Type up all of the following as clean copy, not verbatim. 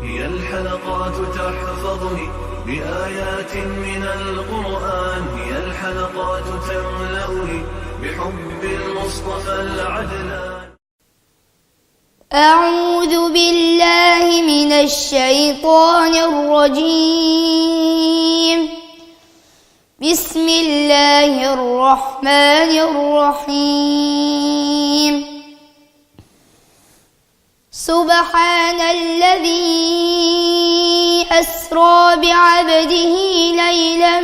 هي الحلقات تحفظني بآيات من القرآن، هي الحلقات تملأني بحب المصطفى العدنان. أعوذ بالله من الشيطان الرجيم. بسم الله الرحمن الرحيم. سبحان الذي أسرى بعبده ليلا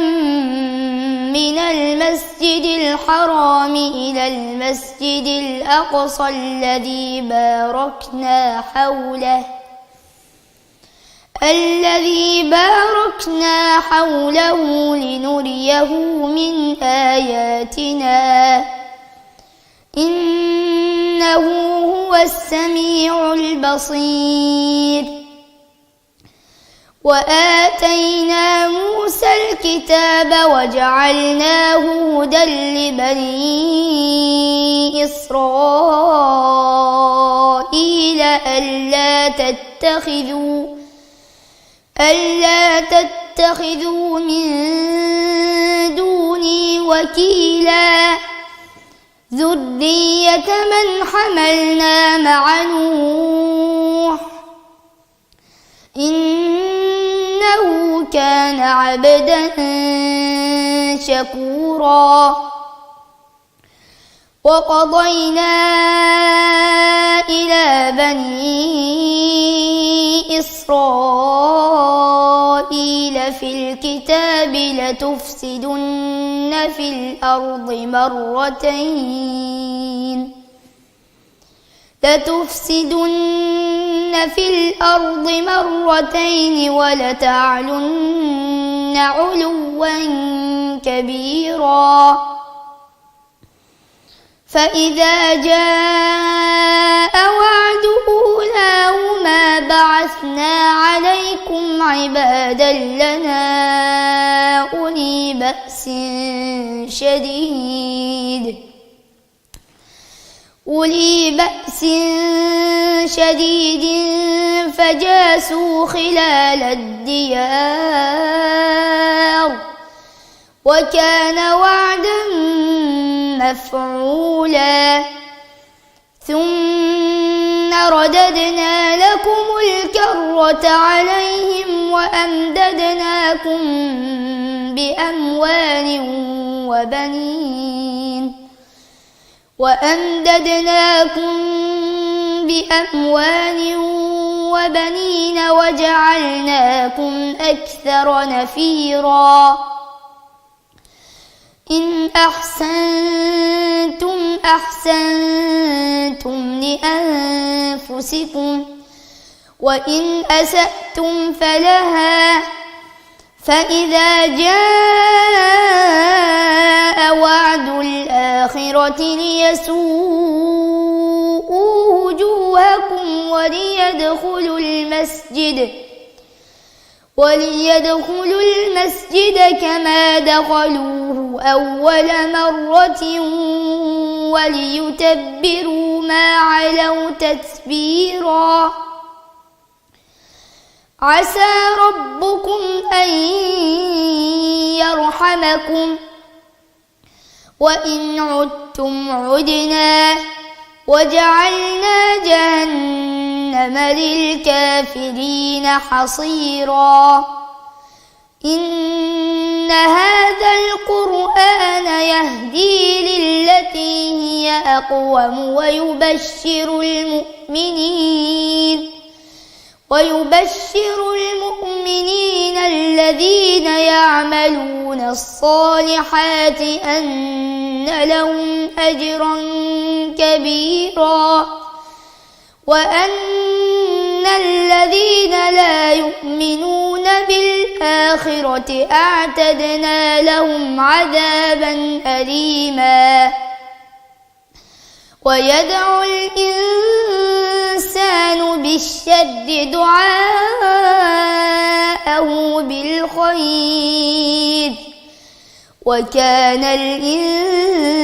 من المسجد الحرام إلى المسجد الأقصى الذي باركنا حوله لنريه من آياتنا إنه هو السميع البصير. وآتينا موسى الكتاب وجعلناه هدى لبني إسرائيل ألا تتخذوا من دوني وكيلا ذرية من حملنا مع نوح إنه كان عبدا شكورا. وقضينا إلى بني إسرائيل في الكتاب لتفسدن في الأرض مرتين ولتعلن علوا كبيرا. فإذا جاء وعد أولاهما بعثنا عليكم عبادا لنا أولي بأس شديد فجاسوا خلال الديار وكان وعدا مفعولا. ثم رددنا لكم الكرة عليهم وأمددناكم بأموال وبنين وجعلناكم أكثر نفيرا. إن أحسنتم لأنفسكم وإن أسأتم فلها. فإذا جاء وعد الآخرة ليسوءوا وجوهكم وليدخلوا المسجد كما دخلوه أول مرة وليتبروا ما علوا تتبيرا. عسى ربكم أن يرحمكم وإن عدتم عدنا وجعلنا جهنم للكافرين حصيرا. إن هذا القرآن يهدي للتي هي أقوم ويبشر المؤمنين الذين يعملون الصالحات أن لهم أجرا كبيرا وأن الذين لا يؤمنون بالآخرة أعتدنا لهم عذابا أليما. ويدعو الإنسان بالشر دعاءه بالخير وكان الإنسان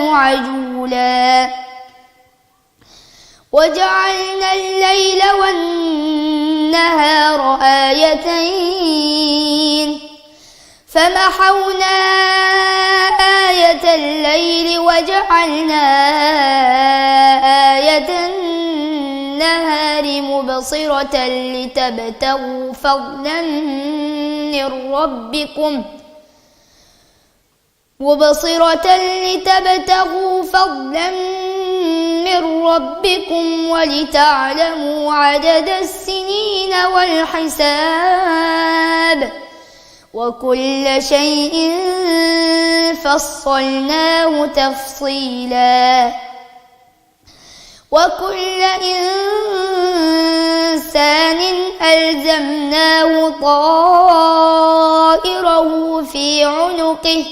عجولا. وجعلنا الليل والنهار آيتين فمحونا آية الليل وجعلنا آية النهار مبصرة لتبتغوا فضلا من ربكم ولتعلموا عدد السنين والحساب وكل شيء فصلناه تفصيلا وكل إنسان ألزمناه طائره في عنقه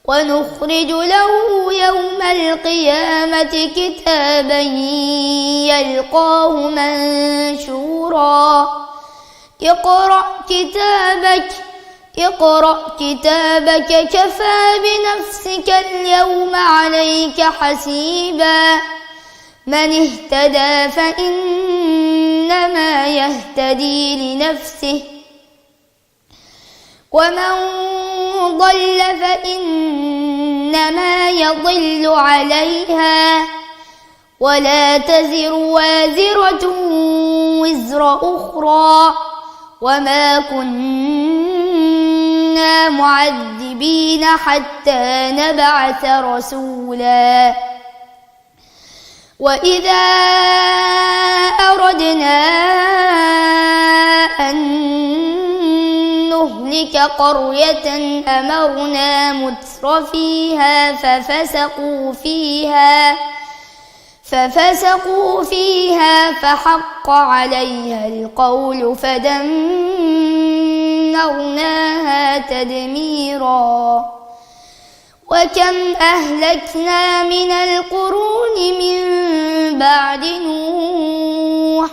ونخرج له يوم القيامة كتابا يلقاه منشورا اقرأ كتابك كفى بنفسك اليوم عليك حسيبا من اهتدى فإنما يهتدي لنفسه ومن ضل فإنما يضل عليها ولا تزر وازرة وزر أخرى وما كنا معذبين حتى نبعث رسولا وإذا أردنا أن نهلك قرية أمرنا مترفيها ففسقوا فيها فحق عليها القول فدمرناها تدميرا وكم أهلكنا من القرون من بعد نوح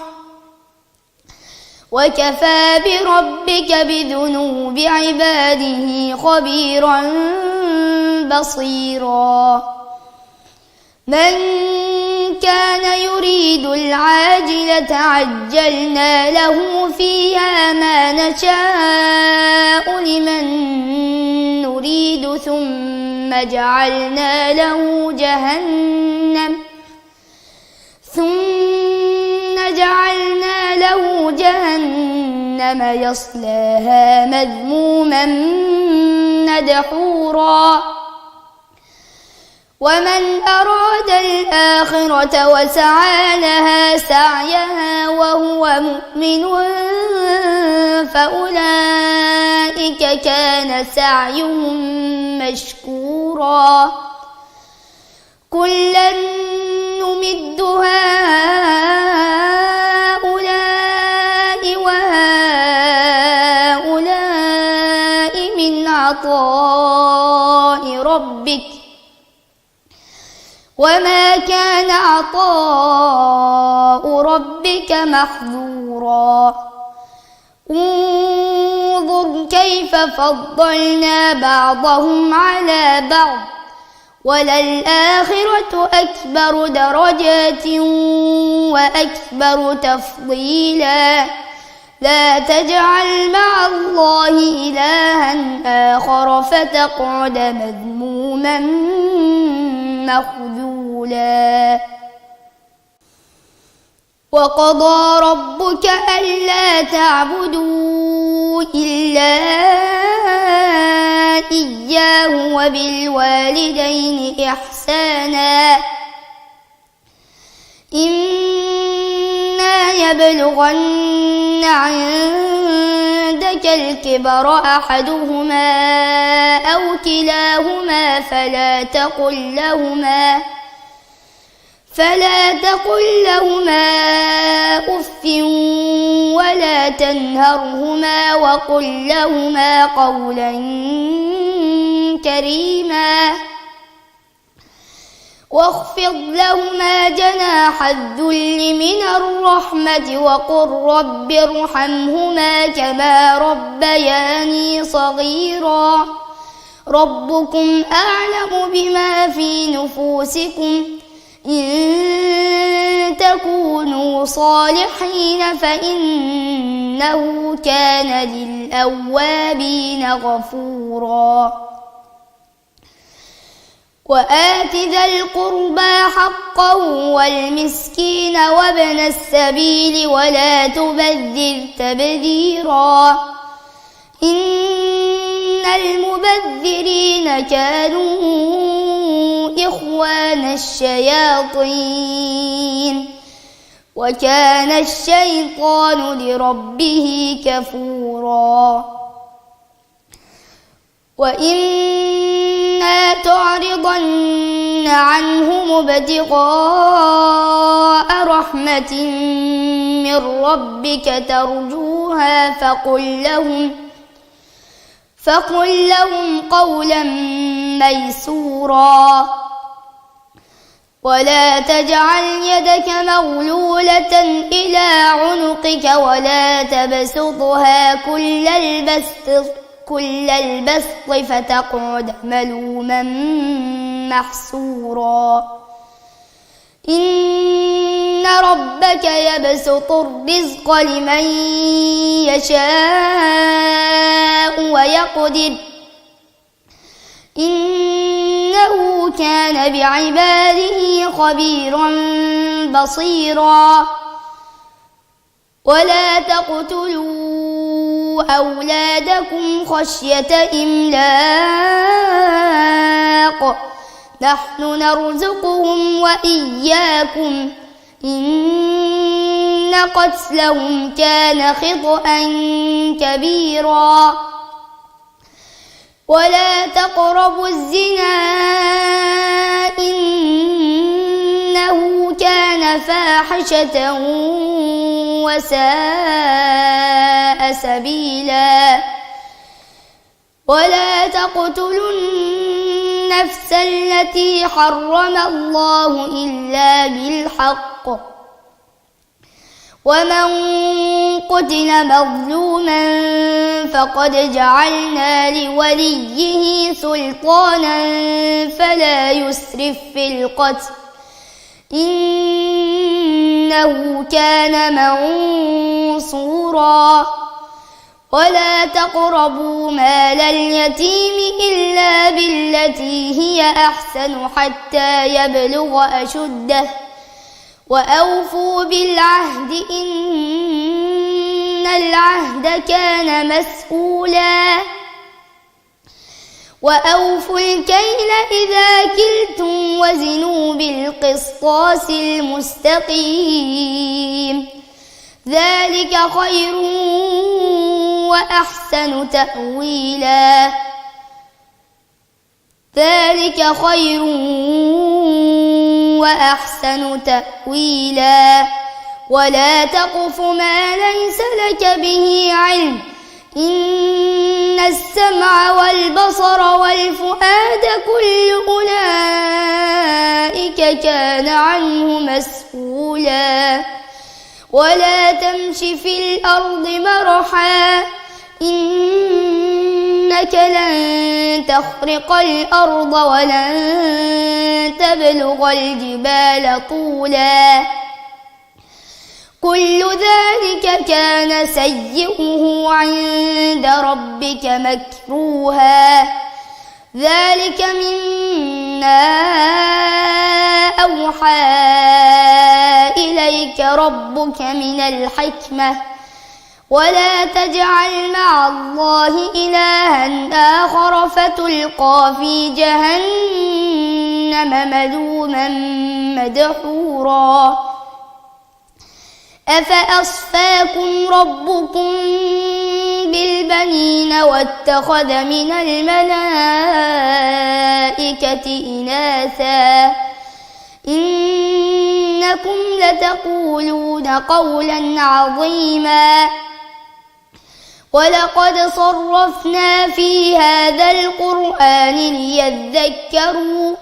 وكفى بربك بذنوب عباده خبيرا بصيرا من كان يريد العاجلة عجلنا له فيها ما نشاء لمن نريد ثم جعلنا له جهنم يصلاها مذموما مدحورا ومن أراد الآخرة وسعى لها سعيها وهو مؤمن فأولئك كان سعيهم مشكورا كلا نمد هؤلاء وهؤلاء من عطاء ربك وما كان عطاء ربك محظورا انظر كيف فضلنا بعضهم على بعض وللآخرة أكبر درجات وأكبر تفضيلا لا تجعل مع الله إلها آخر فتقعد مذموما مخذولا وقضى ربك ألا تعبدوا إلا إياه وبالوالدين إحسانا إما يبلغن عندك الكبر أحدهما أو كلاهما فلا تقل لهما أف ولا تنهرهما وقل لهما قولا كريما واخفض لهما جناح الذل من الرحمة وقل رب ارحمهما كما ربياني صغيرا ربكم أعلم بما في نفوسكم إن تكونوا صالحين فإن إنه كان للأوابين غفورا وآت ذا القربى حقه والمسكين وابن السبيل ولا تبذر تبذيرا إن المبذرين كانوا إخوان الشياطين وكان الشيطان لربه كفورا وإما تعرضن عنهم ابتغاء رحمة من ربك ترجوها فقل لهم قولا ميسورا ولا تجعل يدك مغلولة إلى عنقك ولا تبسطها كل البسط فتقعد ملوما محسورا إن ربك يبسط الرزق لمن يشاء ويقدر إنه كان بعباده خبيرا بصيرا ولا تقتلوا أولادكم خشية إملاق نحن نرزقهم وإياكم إن قتلهم كان خطأ كبيرا ولا تقربوا الزنا إنه كان فاحشة وساء سبيلا ولا تقتلوا النفس التي حرم الله إلا بالحق ومن قتل مظلوما فقد جعلنا لوليه سلطانا فلا يسرف في القتل إنه كان منصورا ولا تقربوا مال اليتيم إلا بالتي هي أحسن حتى يبلغ أشده وأوفوا بالعهد إن العهد كان مسؤولا وأوفوا الكيل إذا كلتم وزنوا بالقسطاس المستقيم ذلك خير وأحسن تأويلا ذلك خير وأحسن تأويلا ولا تقف ما ليس لك به علم إن السمع والبصر والفؤاد كل أولئك كان عنه مسؤولا ولا تمش في الأرض مرحا إنك لن تخرق الأرض ولن تبلغ الجبال طولا كل ذلك كان سيئه عند ربك مكروها ذلك مما أوحى إليك ربك من الحكمة ولا تجعل مع الله إلها آخر فتلقى في جهنم ملوما مدحورا أفأصفاكم ربكم بالبنين واتخذ من الملائكة إناثا إنكم لتقولون قولا عظيما ولقد صرفنا في هذا القرآن ليذكروا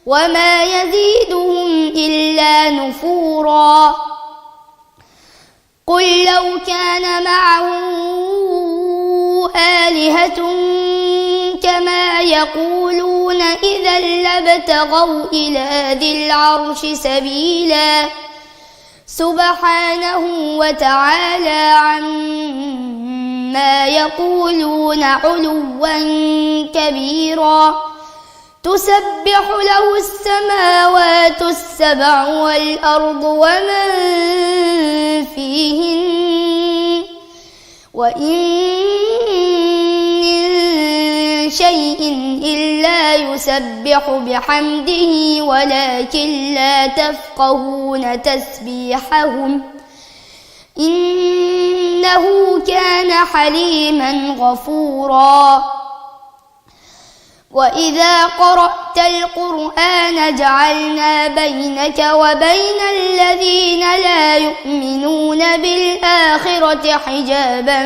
وما يزيدهم إلا نفورا قل لو كان معه آلهة كما يقولون إذا لابتغوا إلى ذي العرش سبيلا سبحانه وتعالى عما يقولون علوا كبيرا تسبح له السماوات السبع والأرض ومن فيهن وإن من شيء إلا يسبح بحمده ولكن لا تفقهون تسبيحهم إنه كان حليما غفورا وإذا قرأت القرآن جعلنا بينك وبين الذين لا يؤمنون بالآخرة حجابا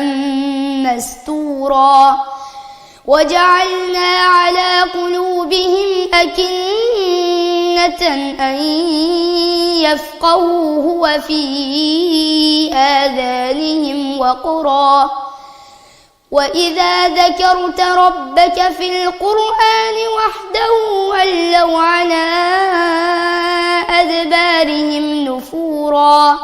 مستورا وجعلنا على قلوبهم أكنة أن يفقهوه وفي آذانهم وقرا وإذا ذكرت ربك في القرآن وحده ولوا على أدبارهم نفورا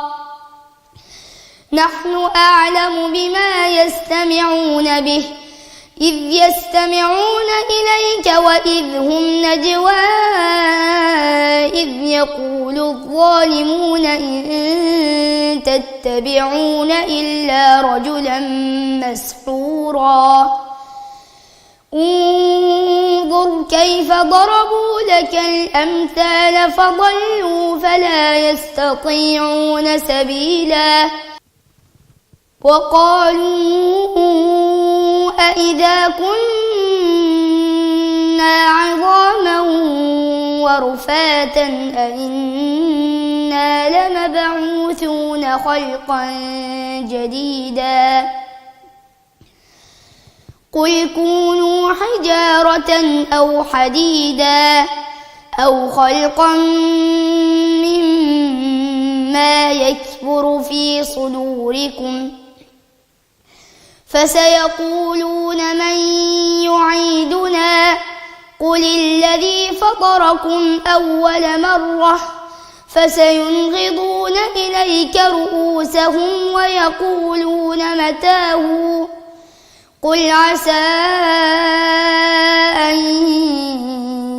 نحن أعلم بما يستمعون به إذ يستمعون إليك وإذ هم نجوى إذ يقول الظالمون إن تتبعون إلا رجلا مسحورا انظر كيف ضربوا لك الأمثال فضلوا فلا يستطيعون سبيلا وقالوا أإذا كنا عظاما ورفاتا أإنا لمبعوثون خلقا جديدا قل كونوا حجارة أو حديدا أو خلقا مما يكبر في صدوركم فسيقولون من يعيدنا قل الذي فطركم أول مرة فسينغضون إليك رؤوسهم ويقولون متاه قل عسى أن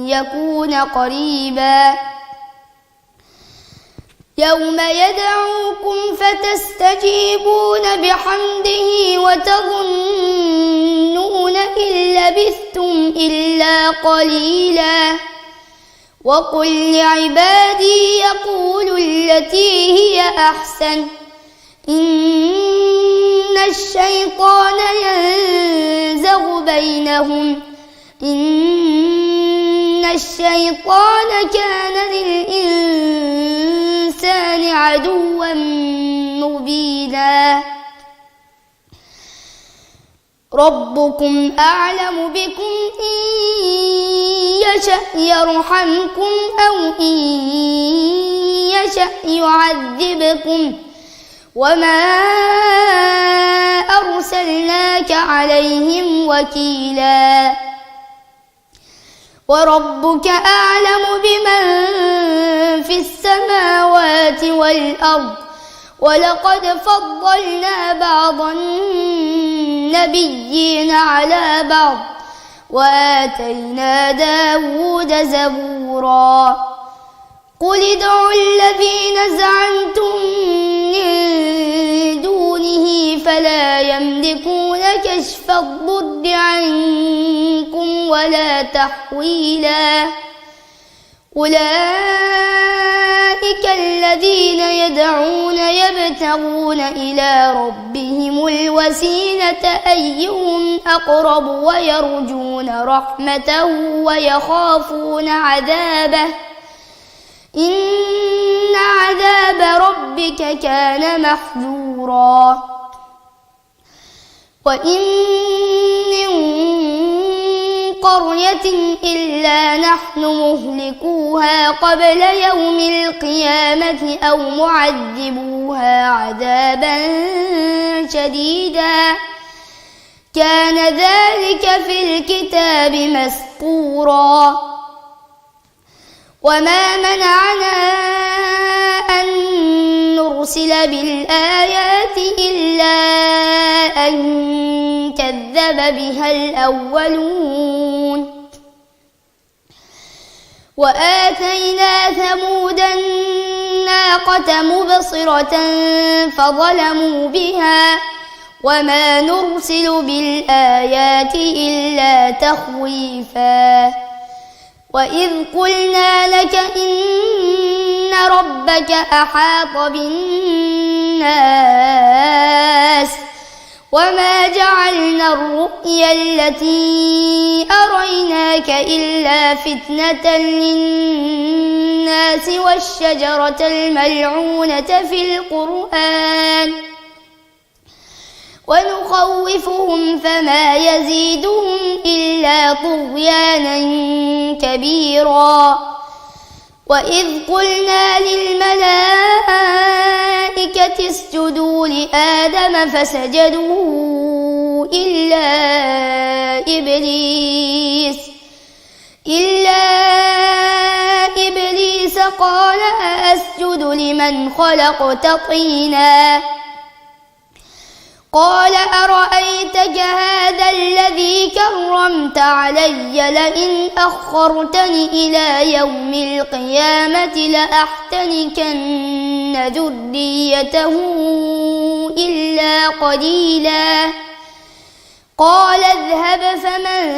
يكون قريبا يوم يدعوكم فتستجيبون بحمده وتظنون إن لبثتم إلا قليلا وقل لعبادي يقولوا التي هي أحسن إن الشيطان ينزغ بينهم إن الشيطان كان للإنسان عدوا مبينا ربكم أعلم بكم إن يشأ يرحمكم أو إن يشأ يعذبكم وما أرسلناك عليهم وكيلا وربك أعلم بمن في السماوات والأرض ولقد فضلنا بعض النبيين على بعض وآتينا داود زبورا قل ادعوا الذين زعمتم من دونه فلا يملكون كشف الضر عنكم ولا تحويلا أولئك الذين يدعون يبتغون إلى ربهم الوسيلة أيهم أقرب ويرجون رحمته ويخافون عذابه إن عذاب ربك كان محذورا وإن من قرية إلا نحن مهلكوها قبل يوم القيامة أو معذبوها عذابا شديدا كان ذلك في الكتاب مسطورا وما منعنا أن نرسل بالآيات إلا أن كذب بها الأولون وآتينا ثمود الناقة مبصرة فظلموا بها وما نرسل بالآيات إلا تخويفا وإذ قلنا لك إن ربك أحاط بالناس وما جعلنا الرؤيا التي أريناك إلا فتنة للناس والشجرة الملعونة في القرآن ونخوفهم فما يزيدهم إلا طغيانا كبيرا وإذ قلنا للملائكة اسجدوا لآدم فسجدوا إلا إبليس قال أسجد لمن خلقت طينا قال أرأيتك هذا الذي كرمت علي لئن أخرتني إلى يوم القيامة لأحتنكن ذريته إلا قليلا قال اذهب فمن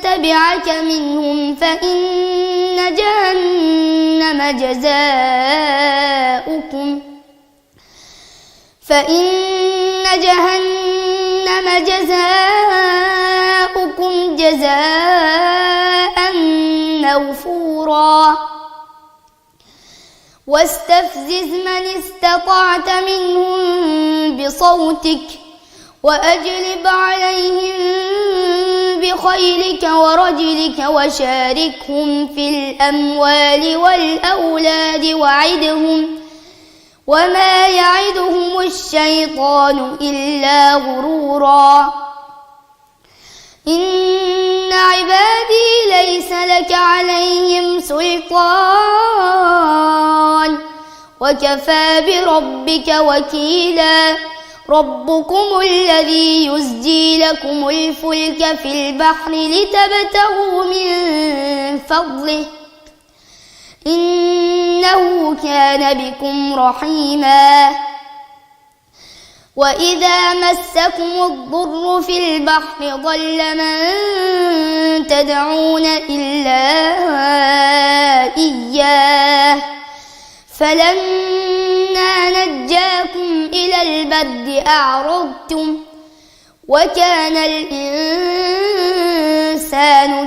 تبعك منهم فإن جهنم جزاؤكم جزاء موفورا واستفزز من استطعت منهم بصوتك وأجلب عليهم بخيلك ورجلك وشاركهم في الأموال والأولاد وعدهم وما يعدهم الشيطان إلا غرورا إن عبادي ليس لك عليهم سلطان وكفى بربك وكيلا ربكم الذي يزجي لكم الفلك في البحر لتبتغوا من فضله إنه كان بكم رحيما وإذا مسكم الضر في البحر ضل من تدعون إلا إياه فلما نجاكم إلى البر أعرضتم وكان الإنسان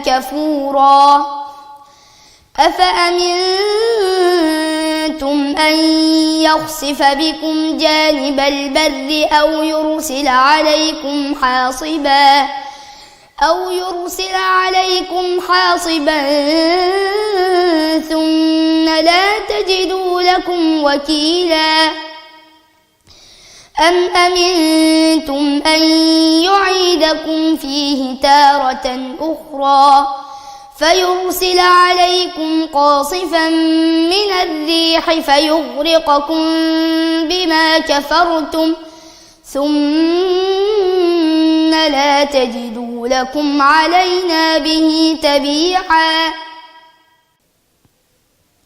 كفورا أفأمنتم أن يخسف بكم جانب البر أو يرسل عليكم حاصبا ثم لا تجدوا لكم وكيلا أم أمنتم أن يعيدكم فيه تارة أخرى فيرسل عليكم قاصفا من الريح فيغرقكم بما كفرتم ثم لا تجدوا لكم علينا به تبيعا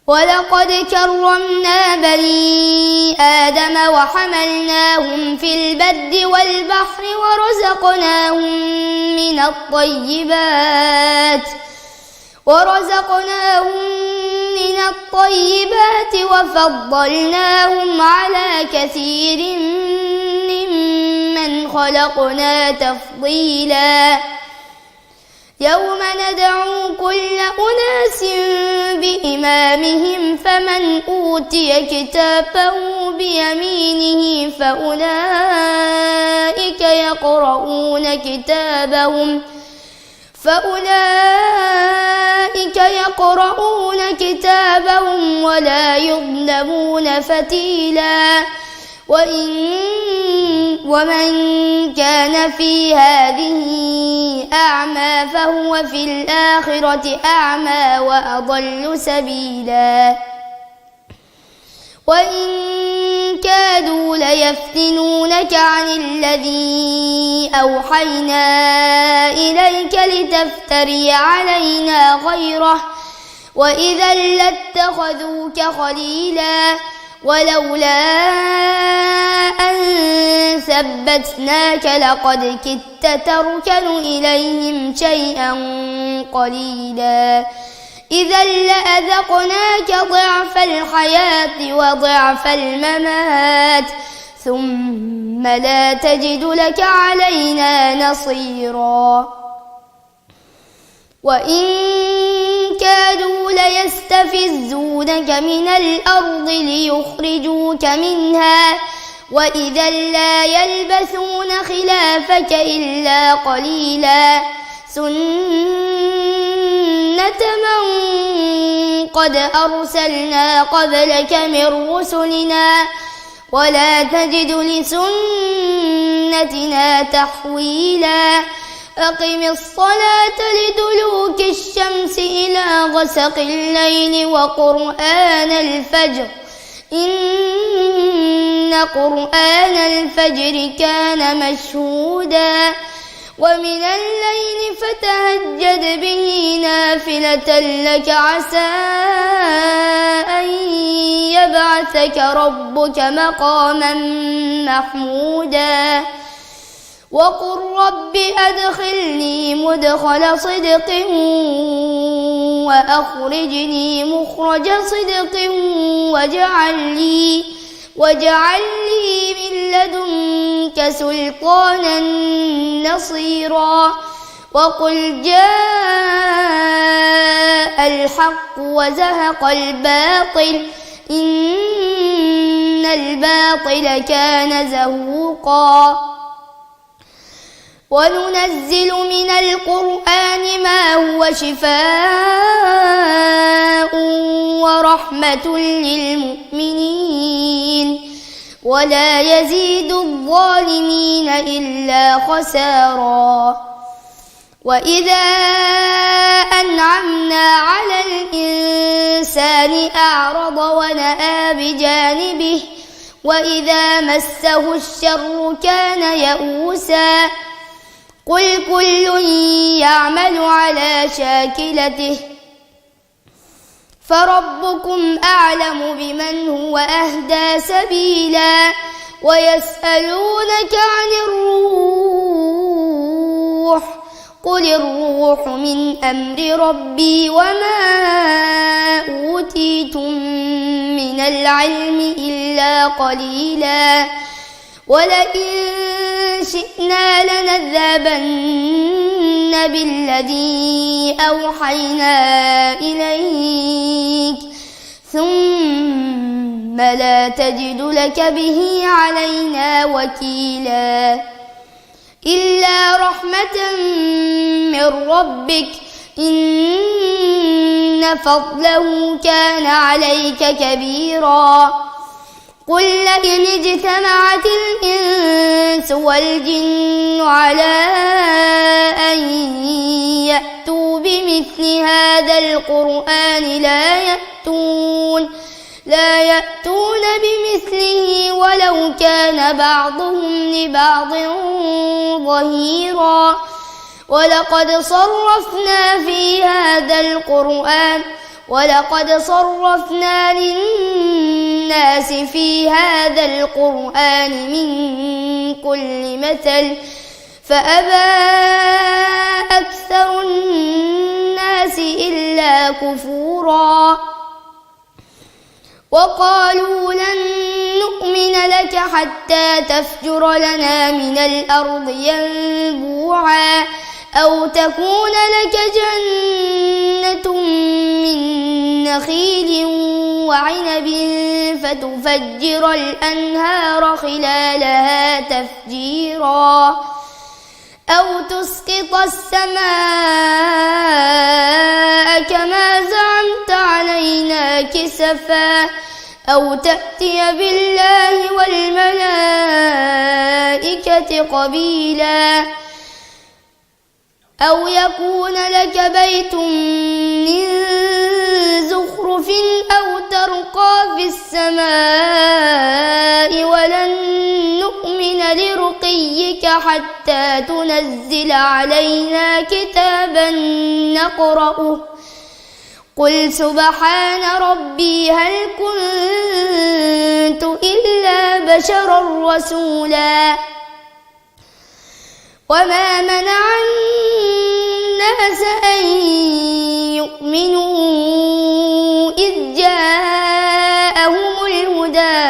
ولقد كرمنا بني آدم وحملناهم في البر والبحر ورزقناهم من الطيبات وفضلناهم على كثير ممن خلقنا تفضيلا يوم ندعو كل أناس بإمامهم فمن أوتي كتابه بيمينه فأولئك يقرؤون كتابهم ولا يظلمون فتيلا ومن كان في هذه أعمى فهو في الآخرة أعمى وأضل سبيلا وإن كادوا ليفتنونك عن الذي أوحينا إليك لتفتري علينا غيره وإذا لاتخذوك خليلا ولولا أن ثبتناك لقد كدت تركن إليهم شيئا قليلا إذا لأذقناك ضعف الحياة وضعف الممات ثم لا تجد لك علينا نصيرا وإن كادوا ليستفزونك من الأرض ليخرجوك منها وإذا لا يلبثون خلافك إلا قليلا سنة من قد أرسلنا قبلك من رسلنا ولا تجد لسنتنا تحويلا أقم الصلاة لدلوك الشمس إلى غسق الليل وقرآن الفجر إن قرآن الفجر كان مشهودا ومن الليل فتهجد به نافلة لك عسى أن يبعثك ربك مقاما محمودا وقل رب أدخلني مدخل صدق وأخرجني مخرج صدق واجعل لي من لدنك سلطانا نصيرا وقل جاء الحق وزهق الباطل إن الباطل كان زهوقا وننزل من القرآن ما هو شفاء ورحمة للمؤمنين ولا يزيد الظالمين إلا خسارا وإذا أنعمنا على الإنسان أعرض ونأى بجانبه وإذا مسه الشر كان يئوسا قل كل يعمل على شاكلته فربكم أعلم بمن هو أهدى سبيلا ويسألونك عن الروح قل الروح من أمر ربي وما أوتيتم من العلم إلا قليلا ولئن شئنا لنذهبن بالذي أوحينا إليك ثم لا تجد لك به علينا وكيلا إلا رحمة من ربك إن فضله كان عليك كبيرا قل لئن اجتمعت الإنس والجن على أن يأتوا بمثل هذا القرآن لا يأتون بمثله ولو كان بعضهم لبعض ظهيرا ولقد صرفنا للناس في هذا القرآن من كل مثل فأبى أكثر الناس إلا كفورا وقالوا لن نؤمن لك حتى تفجر لنا من الأرض ينبوعا أو تكون لك جنة من نخيل وعنب فتفجر الأنهار خلالها تفجيرا أو تسقط السماء كما زعمت علينا كسفا أو تأتي بالله والملائكة قبيلا أو يكون لك بيت من زخرف أو نرقى في السماء ولن نؤمن لرقيك حتى تنزل علينا كتابا نقرأه قل سبحان ربي هل كنت إلا بشرا رسولا وما منع الناس أن يؤمنوا إذ جاءهم الهدى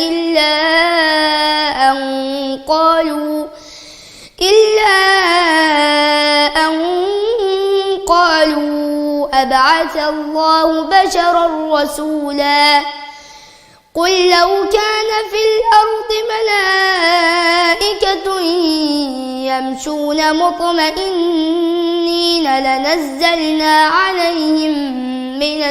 إلا أن قالوا أبعث الله بشرا رسولا قل لو كان في الأرض ملائكة يمشون مطمئنين لنزلنا عليهم من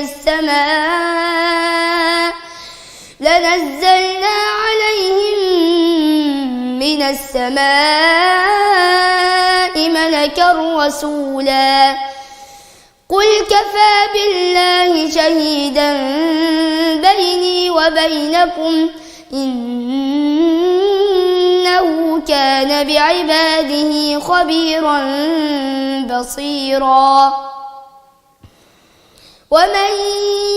السماء ملكا رسولا قل كفى بالله شهيدا بيني وبينكم إنه كان بعباده خبيرا بصيرا ومن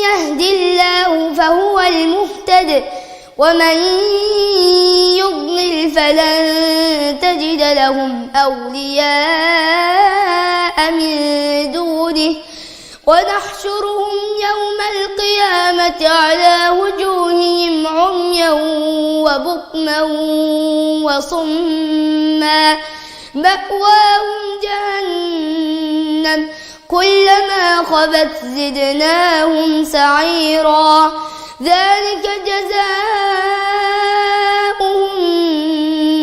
يهد الله فهو المهتد ومن يضلل فلن تجد لهم أولياء من دونه ونحشرهم يوم القيامة على وجوههم عميا وبكما وصما مأواهم جهنم كلما خبت زدناهم سعيرا ذلك جزاؤهم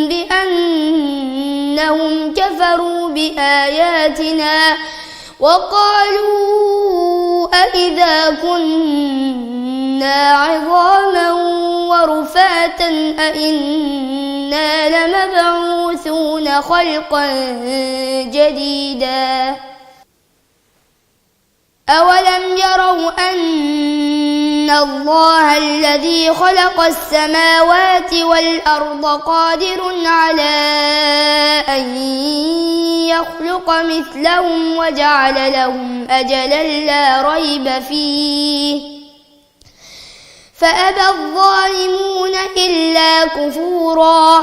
بأنهم كفروا بآياتنا وقالوا أإذا كنا عظاما ورفاتا أإنا لمبعوثون خلقا جديدا أولم يروا أن الله الذي خلق السماوات والأرض قادر على أن يخلق مثلهم وجعل لهم أجلا لا ريب فيه فأبى الظالمون إلا كفورا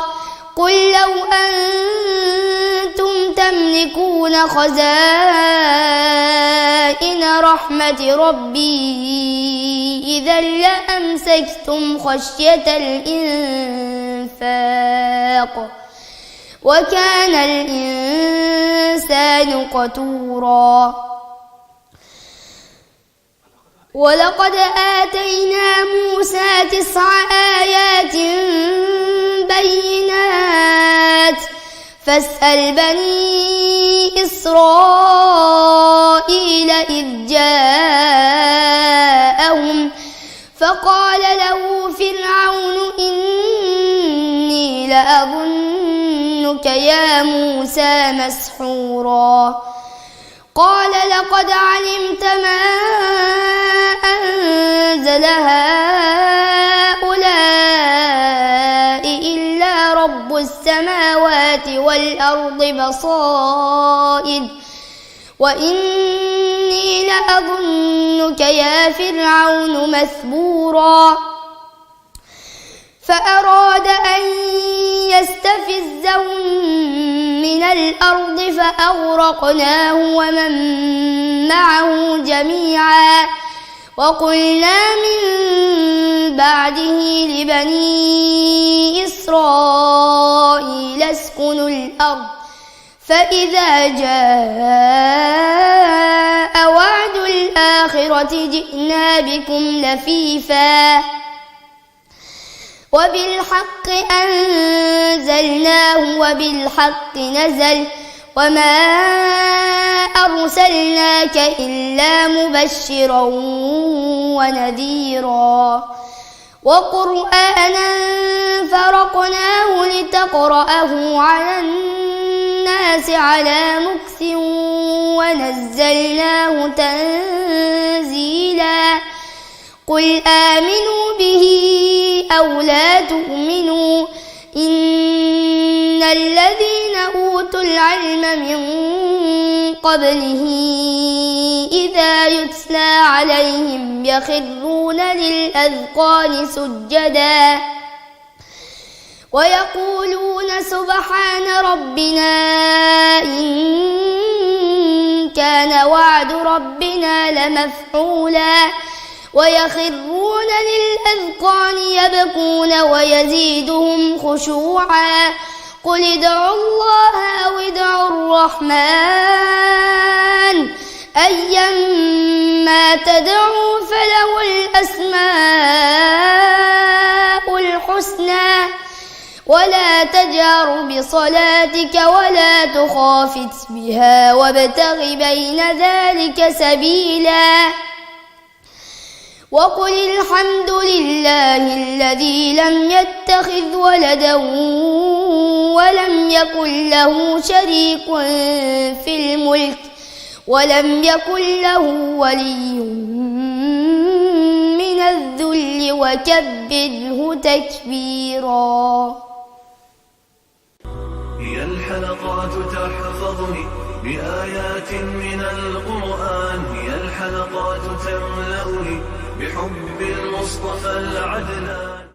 قل لو أنتم تملكون خزائن رحمة ربي إذا لأمسكتم خشية الإنفاق وكان الإنسان قتورا ولقد آتينا موسى 9 آيات بينات فاسأل بني إسرائيل إذ جاءهم فقال له فرعون إني لأظنك يا موسى مسحورا قال لقد علمت ما أنزل هؤلاء إلا رب السماوات والأرض بصائر وإني لأظنك يا فرعون مثبورا فأراد أن يستفزهم من الأرض فأغرقناه ومن معه جميعا وقلنا من بعده لبني إسرائيل اسكنوا الأرض فإذا جاء وعد الآخرة جئنا بكم لفيفا وبالحق أنزلناه وبالحق نزل وما أرسلناك إلا مبشرا ونذيرا وقرآنا فرقناه لتقرأه على الناس على مكث ونزلناه تنزيلا قل آمنوا به أو لا تؤمنوا إن الذين أوتوا العلم من قبله إذا يتلى عليهم يخرون للأذقان سجدا ويقولون سبحان ربنا إن كان وعد ربنا لمفعولا ويخرون للأذقان يبكون ويزيدهم خشوعا قل ادعوا الله أو ادعوا الرحمن أيما تدعوا فله الأسماء الحسنى ولا تجهر بصلاتك ولا تخافت بها وابتغ بين ذلك سبيلا وقل الحمد لله الذي لم يتخذ ولدا ولم يكن له شريك في الملك ولم يكن له ولي من الذل وكبره تكبيرا. هي الحلقات تحفظني بآيات من القرآن، هي الحلقات تملأني بحب المصطفى العدنان.